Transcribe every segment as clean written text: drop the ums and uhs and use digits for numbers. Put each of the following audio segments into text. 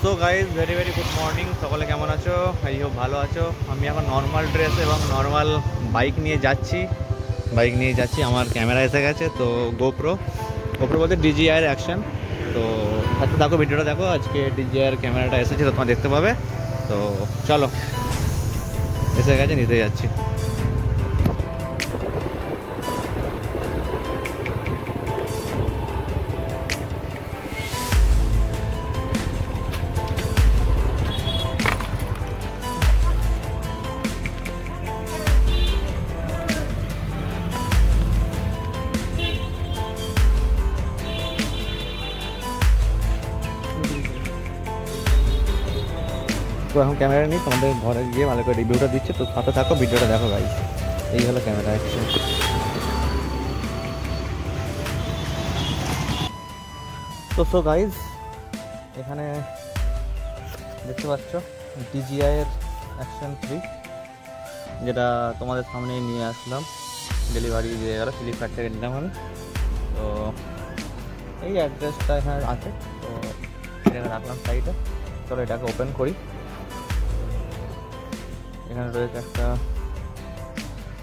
So guys very very good morning. সকলে কেমন আছো? আই হোপ ভালো আছো। আমি এখন নর্মাল ড্রেস এবং নর্মাল বাইক নিয়ে যাচ্ছি। আমার ক্যামেরা এসে গেছে, তো গোপ্রো বলতে ডিজিআইয়ের অ্যাকশন। তো সাথে দেখো, ভিডিওটা দেখো। আজকে ডিজিআইয়ের ক্যামেরাটা এসেছে, তো তোমরা দেখতে পাবে। তো চলো, এসে গেছে, নিতে যাচ্ছি। তো এখন ক্যামেরা নিই, তোমাদের ঘরে গিয়ে ভালো করে রিভিউটা দিচ্ছে। তো সাথে থাকো, ভিডিওটা দেখো গাইজ। এই হলো ক্যামেরা অ্যাকশন। তো সো গাইজ, এখানে দেখতে পাচ্ছ ডিজিআইয়ের অ্যাকশন 3, যেটা তোমাদের সামনেই নিয়ে আসলাম। ডেলিভারি দিয়ে গেলো, ফ্লিপকার্ট থেকে নিলাম আমি। তো এই অ্যাড্রেসটা এখানে আছে, তো এটাকে রাখলাম সাইডে। চলো এটাকে ওপেন করি। এখানে রয়েছে একটা,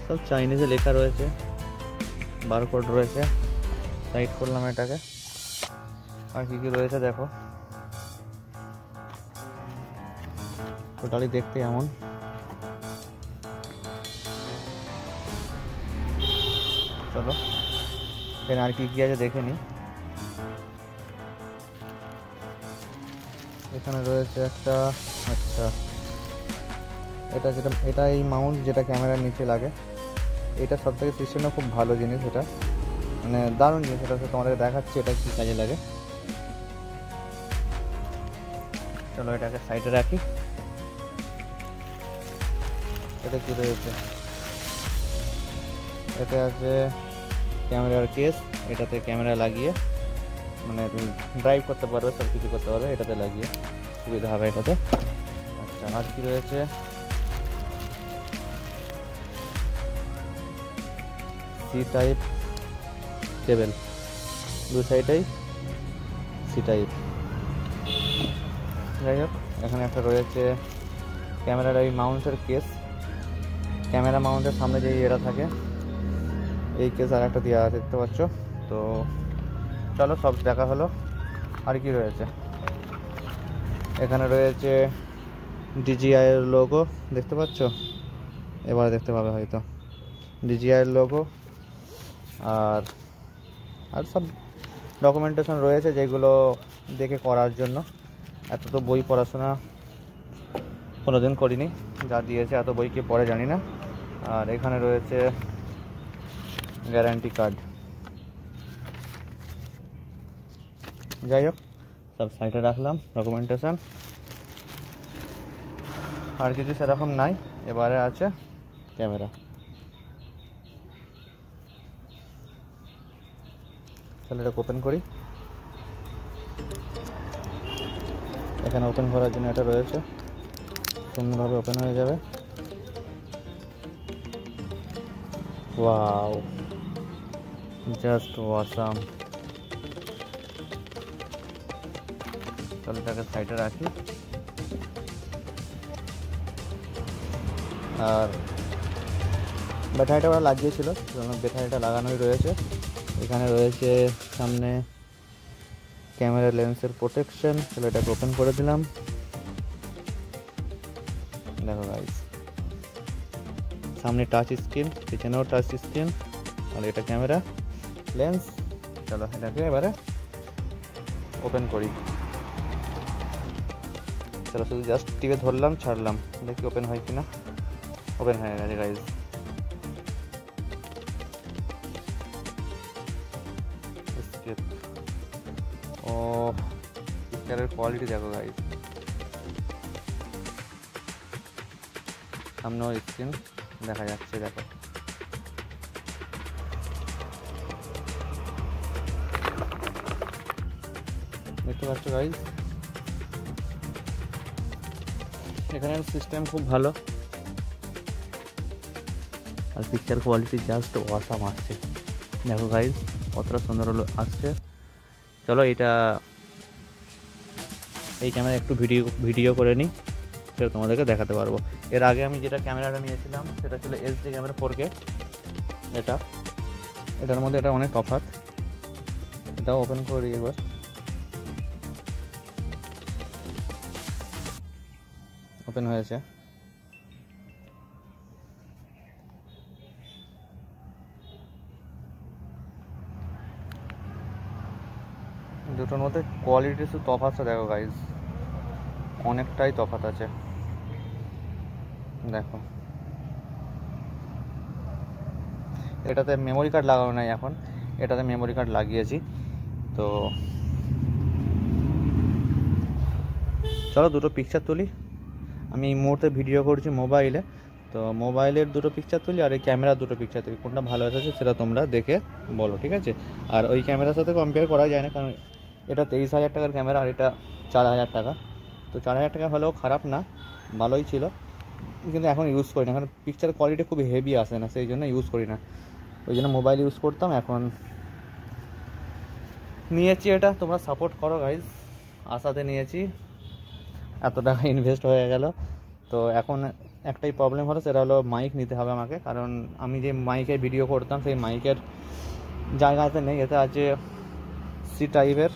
সব চাইনিজে লেখা রয়েছে, বারকোড রয়েছে। সাইড করলাম এটাকে। আর কী কী রয়েছে দেখো। টোটালি দেখতে এমন। চলো এখানে আর কি কি আছে দেখে নিই। এখানে রয়েছে একটা, আচ্ছা এটা এই মাউন্ট যেটা ক্যামেরার নিচে লাগে। এটা সব থেকে সিস্টেমটা খুব ভালো জিনিস, এটা মানে দারুণ জিনিস। এটা তোমাদের দেখাচ্ছি এটা কি কাজে লাগে। চলো এটাকে সাইডে রাখি। এটা কি রয়েছে? এটা আছে ক্যামেরার কেস। এটাতে ক্যামেরা লাগিয়ে মানে তুমি ড্রাইভ করতে পারবে, সব কিছু করতে পারবে এটাতে লাগিয়ে, সুবিধা হবে এটাতে। আচ্ছা, আর কি রয়েছে? সি টাইপ কেবল, দু সাইডেই সি টাইপ। যাই হোক, এখানে একটা রয়েছে ক্যামেরার এই মাউন্টের কেস। ক্যামেরা মাউন্টের সামনে যে এটা থাকে, এই কেস আর একটা দেওয়া আছে, দেখতে পাচ্ছ। তো চলো সব দেখা হলো। আর কি রয়েছে? এখানে রয়েছে ডিজিআইয়ের লোগো, দেখতে পাচ্ছ? এবার দেখতে পাবে হয়তো ডিজিআইয়ের লোগো। আর সব ডকুমেন্টেশন রয়েছে, যেগুলো দেখে করার জন্য। এত তো বই পড়াশোনা কোনোদিন করিনি, যা দিয়েছে এত বই কে পড়ে জানি না। আর এখানে রয়েছে গ্যারান্টি কার্ড। যাই হোক, সব সাইডে রাখলাম ডকুমেন্টেশন। আর কিছু সেরকম নাই। এবারে আছে ক্যামেরা। তাহলে এটা ওপেন করি। এখানে ওপেন করার জন্য এটা রয়েছে, সুন্দরভাবে ওপেন হয়ে যাবে। Wow, just awesome. তাহলে এটাকে সাইডে রাখি। আর ব্যাটারিটা ওরা লাগিয়েছিল, ব্যাটারিটা লাগানোই রয়েছে। এখানে রয়েছে সামনে ক্যামেরা লেন্সের প্রোটেকশন। তাহলে এটাকে ওপেন করে দিলাম। দেখো গাইস, সামনে টাচ স্ক্রিন, পিছনেও টাচ স্ক্রিন। আর এটা ক্যামেরা লেন্স। চলো এটাকে এবারে ওপেন করি। চলো শুধু জাস্ট টিপে ধরলাম, ছাড়লাম, দেখি ওপেন হয় কিনা। ওপেন হয়ে গেছে গাইস। ও পিকচারের কোয়ালিটি দেখো গাইস। সামনেও স্ক্রিন দেখা যাচ্ছে, দেখো। দেখতে পাচ্ছ গাইস, এখানের সিস্টেম খুব ভালো। আর পিকচার কোয়ালিটি জাস্ট অসাম আসছে, দেখো গাইস কতটা সুন্দর আসছে। চলো এটা এই ক্যামেরা একটু ভিডিও করে নিই, সেটা তোমাদেরকে দেখাতে পারবো। এর আগে আমি যেটা ক্যামেরাটা নিয়েছিলাম সেটা ছিল এইচডি ক্যামেরা 4K। এটার মধ্যে এটা অনেক তফাৎ। এটাও ওপেন করি এবার। ওপেন হয়েছে। দুটোর মধ্যে কোয়ালিটি শুধু তফাৎটা দেখো গাইজ, অনেকটাই তফাৎ আছে। দেখো এটাতে মেমোরি কার্ড লাগানো নাই এখন, এটাতে মেমোরি কার্ড লাগিয়েছি। তো চলো দুটো পিকচার তুলি। আমি এই মুহূর্তে ভিডিও করছি মোবাইলে, তো মোবাইলের দুটো পিকচার তুলি আর এই ক্যামেরার দুটো পিকচার তুলি, কোনটা ভালো এসেছে সেটা তোমরা দেখে বলো, ঠিক আছে? আর ওই ক্যামেরার সাথে কম্পেয়ার করা যায় না, কারণ এটা 23,000 টাকার ক্যামেরা আর এটা 4,000 টাকা। তো 4,000 টাকা হলেও খারাপ না, ভালোই ছিল, কিন্তু এখন ইউজ করি না, কারণ পিকচার কোয়ালিটি খুব হেভি আসে না, সেই জন্য ইউজ করি না। ওই জন্য মোবাইল ইউজ করতাম, এখন নিয়েছি এটা। তোমরা সাপোর্ট করো গাইজ, আশাতে নিয়েছি, এত টাকা ইনভেস্ট হয়ে গেল। তো এখন একটাই প্রবলেম হলো, সেটা হলো মাইক নিতে হবে আমাকে, কারণ আমি যে মাইকে ভিডিও করতাম সেই মাইকের জায়গাতে নেই। এতে আছে সি টাইপের,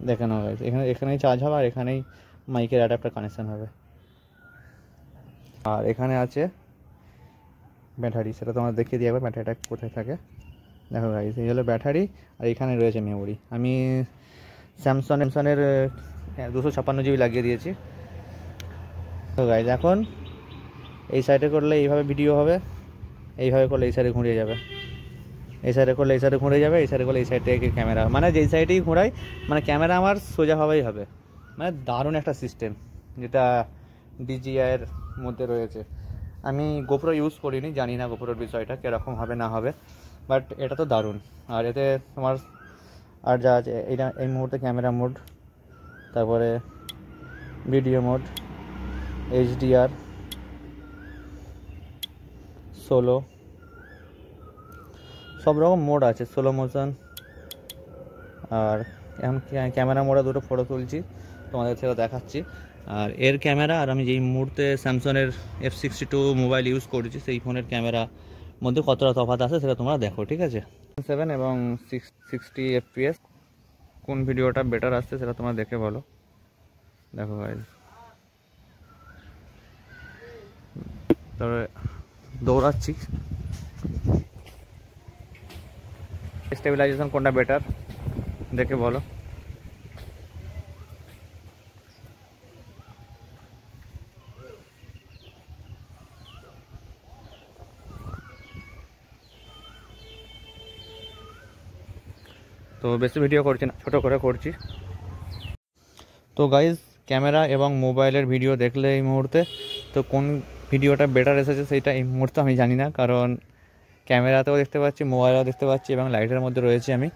দেখে নাও গাইজ, এখানেই চার্জ হবে আর এখানেই মাইকের অ্যাডাপ্টার কানেকশান হবে। আর এখানে আছে ব্যাটারি, সেটা তোমার দেখিয়ে দিয়ে একবার ব্যাটারিটা কোথায় থাকে। দেখো গাইজ, এই হলো ব্যাটারি আর এখানে রয়েছে মেমোরি। আমি স্যামসাংয়ের 256 জিবি লাগিয়ে দিয়েছি। তো গাইজ এখন এই সাইডে করলে এইভাবে ভিডিও হবে, এইভাবে করলে এই সাইডে ঘুরিয়ে যাবে, এই সাইডে করলে এই সাইডে ঘুরে যাবে, এই সাইডে করলে এই সাইড থেকে ক্যামেরা, মানে যেই সাইডেই ঘোরাই মানে ক্যামেরা আমার সোজাভাবেই হবে। মানে দারুণ একটা সিস্টেম, যেটা DJI-এর মধ্যে রয়েছে। আমি গোপ্রো ইউজ করিনি, জানি না গোপ্রোর বিষয়টা কীরকম হবে না হবে, বাট এটা তো দারুণ। আর এতে তোমার আর যা আছে, এইটা এই মুহূর্তে ক্যামেরা মোড, তারপরে ভিডিও মোড, HDR, সোলো, সব রকম মোড আছে, স্লো মোশন। আর এখন ক্যামেরা মোডে দুটো ফটো তুলছি, তোমাদের সেটা দেখাচ্ছি। আর এর ক্যামেরা আর আমি যেই মুহূর্তে স্যামসাংয়ের F62 মোবাইল ইউজ করেছি সেই ফোনের ক্যামেরা মধ্যে কতটা তফাৎ আছে সেটা তোমরা দেখো, ঠিক আছে? 7 এবং 60 FPS কোন ভিডিওটা বেটার আসছে সেটা তোমরা দেখে বলো। দেখো গাইজ, তারপরে দৌড়াচ্ছি, স্টেবিলাইজেশন কোনটা বেটার দেখে বলো। তো বেশি ভিডিও করছি না, ছোটো করে করছি। তো গাইজ, ক্যামেরা এবং মোবাইলের ভিডিও দেখলে এই মুহূর্তে তো কোন ভিডিওটা বেটার এসেছে সেইটা এই মুহূর্তে আমি জানি না, কারণ ক্যামেরাতেও দেখতে পাচ্ছি, মোবাইলেও দেখতে পাচ্ছি এবং লাইটের মধ্যে রয়েছে আমি,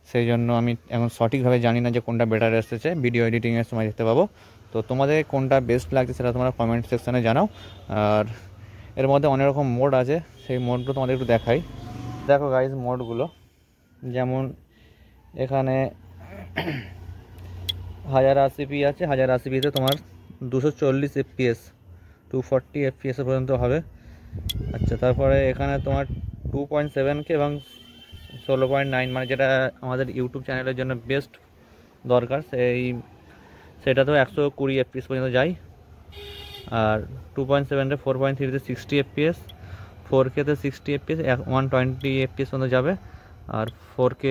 সেই জন্য আমি এখন সঠিকভাবে জানি না যে কোনটা বেটার এসেছে। ভিডিও এডিটিংয়ের সময় দেখতে পাবো। তো তোমাদের কোনটা বেস্ট লাগছে সেটা তোমরা কমেন্ট সেকশানে জানাও। আর এর মধ্যে অনেক রকম মোড আছে, সেই মোডগুলো তোমাদের একটু দেখাই। দেখো গাইজ মোডগুলো, যেমন এখানে 1080p আছে, 1080pতে তোমার 240 FPS, 240 FPS পর্যন্ত হবে। আচ্ছা, তারপরে এখানে তোমার 2.7K এবং 16.9, মানে যেটা আমাদের ইউটিউব চ্যানেলের জন্য বেস্ট দরকার, সেটাতেও 120 FPS পর্যন্ত যায়। আর 2.7 4.3তে 60 FPS, 4Kতে 60 FPS, 120 FPS পর্যন্ত যাবে। আর 4K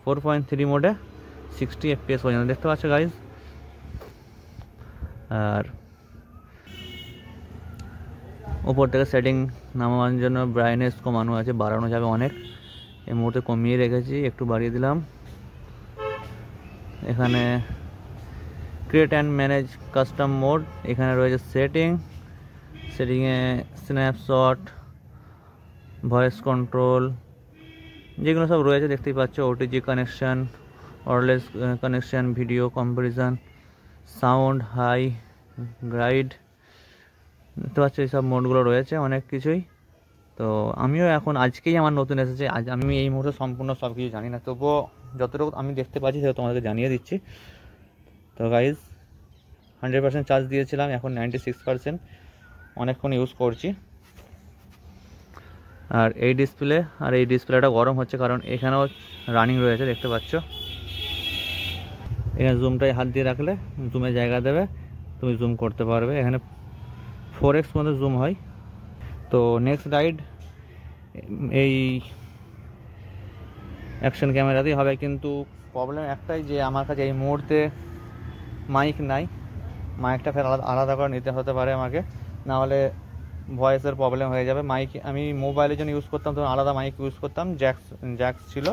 4.3 মোডে 60 FPS পর্যন্ত, দেখতে পাচ্ছ গাইজ। আর উপর থেকে সেটিং নামানোর জন্য ব্রাইটনেস কমানো আছে, বাড়ানো যাবে অনেক। এই মুহূর্তে কমিয়ে রেখেছি, একটু বাড়িয়ে দিলাম। এখানে create and manage custom mode, এখানে রয়েছে সেটিংয়ে স্ন্যাপশট, ভয়েস কন্ট্রোল, যেগুলো সব রয়েছে দেখতেই পাচ্ছ। OTG connection, wireless connection, video comparison, sound, high, guide, দেখতে পাচ্ছ এইসব মোডগুলো রয়েছে, অনেক কিছুই। তো আমিও এখন আজকেই আমার নতুন এসেছে, আজ আমি এই মুহূর্তে সম্পূর্ণ সব কিছু জানি না, তবুও যতটুকু আমি দেখতে পাচ্ছি সেটা তোমাদেরকে জানিয়ে দিচ্ছি। তো গাইজ 100% চার্জ দিয়েছিলাম, এখন 96%, অনেকক্ষণ ইউজ করছি। আর এই ডিসপ্লেটা গরম হচ্ছে কারণ এখানেও রানিং রয়েছে, দেখতে পাচ্ছ। এখানে জুমটাই হাত দিয়ে রাখলে জুমে জায়গা দেবে, তুমি জুম করতে পারবে। এখানে 4x মধ্যে জুম হয়। তো নেক্সট রাইড এই অ্যাকশন ক্যামেরাতেই হবে, কিন্তু প্রবলেম একটাই যে আমার কাছে এই মুহূর্তে মাইক নাই। মাইকটা ফের আলাদা করে নিতে হতে পারে আমাকে, না হলে ভয়েসের প্রবলেম হয়ে যাবে। মাইক আমি মোবাইলের জন্য ইউজ করতাম, তখন আলাদা মাইক ইউজ করতাম, জ্যাক্স ছিল,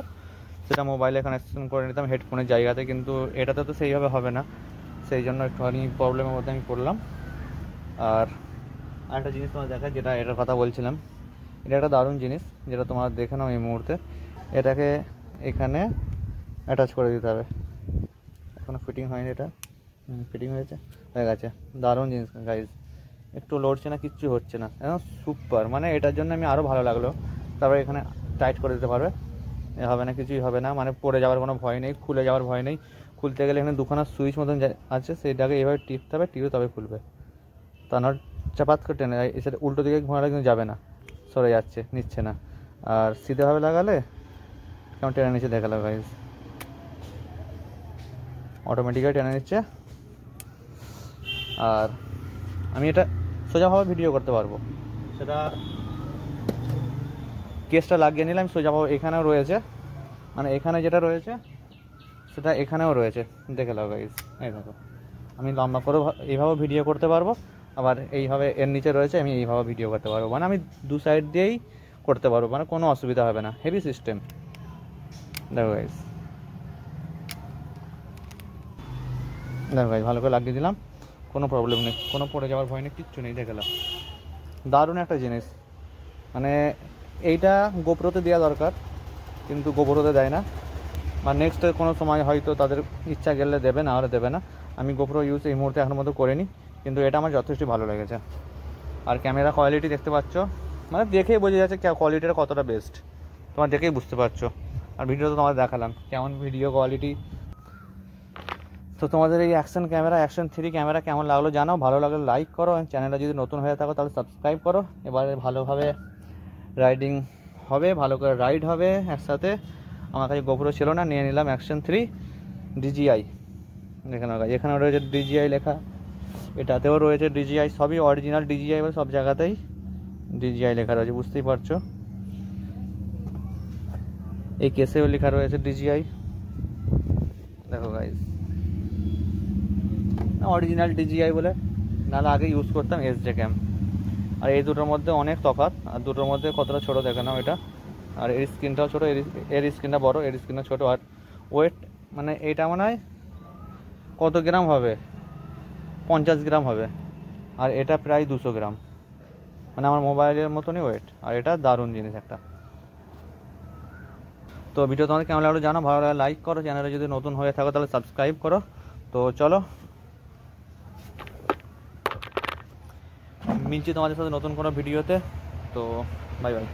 সেটা মোবাইলে কানেকশন করে নিতাম হেডফোনের জায়গাতে, কিন্তু এটাতে তো সেইভাবে হবে না, সেই জন্য একটুখানি প্রবলেমের মধ্যে আমি পড়লাম। আর আরেকটা জিনিস তোমার দেখা, যেটা এটার কথা বলছিলাম, এটা একটা দারুণ জিনিস যেটা তোমরা দেখে নাও এই মুহূর্তে। এটাকে এখানে অ্যাটাচ করে দিতে হবে, এখনও ফিটিং হয়নি, এটা ফিটিং হয়ে গেছে। দারুণ জিনিস গাইজ, একটু লড়ছে না, কিচ্ছু হচ্ছে না, একদম সুপার। মানে এটার জন্য আমি আরও ভালো লাগলো। তারপরে এখানে টাইট করে দিতে পারবে, হবে না, কিছুই হবে না, মানে পড়ে যাওয়ার কোনো ভয় নেই, খুলে যাওয়ার ভয় নেই। খুলতে গেলে এখানে দুখানা সুইচ মতন আছে, সেইটাকে এভাবে টিপতে হবে, টিপে তবে খুলবে। তা না চাপাত করে টেনে এসে উল্টো দিকে ঘোরালে কিন্তু যাবে না, সরে যাচ্ছে, নিচ্ছে না। আর সিধেভাবে লাগালে কেমন টেনে নিচ্ছে দেখালো গাইজ, অটোমেটিক্যালি টেনে নিচ্ছে। আর আমি এটা সোজাভাবে ভিডিও করতে পারবো, সেটা কেসটা লাগিয়ে নিলাম সোজাভাবে। এখানেও রয়েছে, মানে এখানে যেটা রয়েছে সেটা এখানেও রয়েছে, দেখে নাও গাইজ। এই দেখো, আমি লম্বা করে এইভাবে ভিডিও করতে পারবো, আবার এইভাবে এর নিচে রয়েছে, আমি এইভাবে ভিডিও করতে পারবো। মানে আমি দু সাইড দিয়েই করতে পারবো, মানে কোনো অসুবিধা হবে না। হেভি সিস্টেম, দেখো গাইজ, ভালো করে লাগিয়ে দিলাম, কোনো প্রবলেম নেই, কোনো পড়ে যাওয়ার ভয় নেই, কিচ্ছু নেই, দেখালাম। দারুণ একটা জিনিস, মানে এইটা গোপ্রোতে দেওয়া দরকার, কিন্তু গোপ্রোতে দেয় না, বা নেক্সট কোনো সময় হয়তো তাদের ইচ্ছা গেলে দেবে, না হলে দেবে না। আমি গোপ্রো ইউজ এই মুহূর্তে এখনো মতো করিনি, কিন্তু এটা আমার যথেষ্ট ভালো লেগেছে। আর ক্যামেরা কোয়ালিটি দেখতে পাচ্ছ, মানে দেখেই বোঝা যাচ্ছে কোয়ালিটিটা কতটা বেস্ট, তোমার দেখেই বুঝতে পারছো। আর ভিডিওতে তোমাদের দেখালাম কেমন ভিডিও কোয়ালিটি। তো তোমাদের এই অ্যাকশন 3 ক্যামেরা কেমন লাগলো জানাও, ভালো লাগলে লাইক করো, চ্যানেলটা যদি নতুন হয়ে থাকো তাহলে সাবস্ক্রাইব করো। এবারে ভালোভাবে রাইডিং হবে, ভালো করে রাইড হবে একসাথে। আমার কাছে গোপ্রো ছিল না, নিয়ে নিলাম অ্যাকশন 3 DJI। এখানে রয়েছে DJI লেখা, এটাতেও রয়েছে DJI, সবই অরিজিনাল DJI, সব জায়গাতেই DJI লেখা রয়েছে, বুঝতেই পারছো। এই কেসেও লেখা রয়েছে DJI, দেখো গাইজ, অরিজিনাল DJI বলে, নাহলে আগে ইউজ করতাম SJ ক্যাম। আর এই দুটোর মধ্যে অনেক তফাৎ, আর দুটোর মধ্যে কতটা ছোটো দেখে নাও এটা। আর এর স্ক্রিনটাও ছোটো, এর স্ক্রিনটা বড়, এর স্ক্রিনটা ছোটো। আর ওয়েট মানে এইটা মনে হয় কত গ্রাম হবে, 50 গ্রাম হবে, আর এটা প্রায় 200 গ্রাম, মানে আমার মোবাইলের মতনই ওয়েট। আর এটা দারুণ জিনিস একটা। তো ভিডিও তোমাদের কেমন লাগলো জানো, ভালো লাগে লাইক করো, চ্যানেলে যদি নতুন হয়ে থাকো তাহলে সাবস্ক্রাইব করো। তো চলো, মিলছি তোমাদের সাথে নতুন কোনো ভিডিওতে। তো বাই বাই।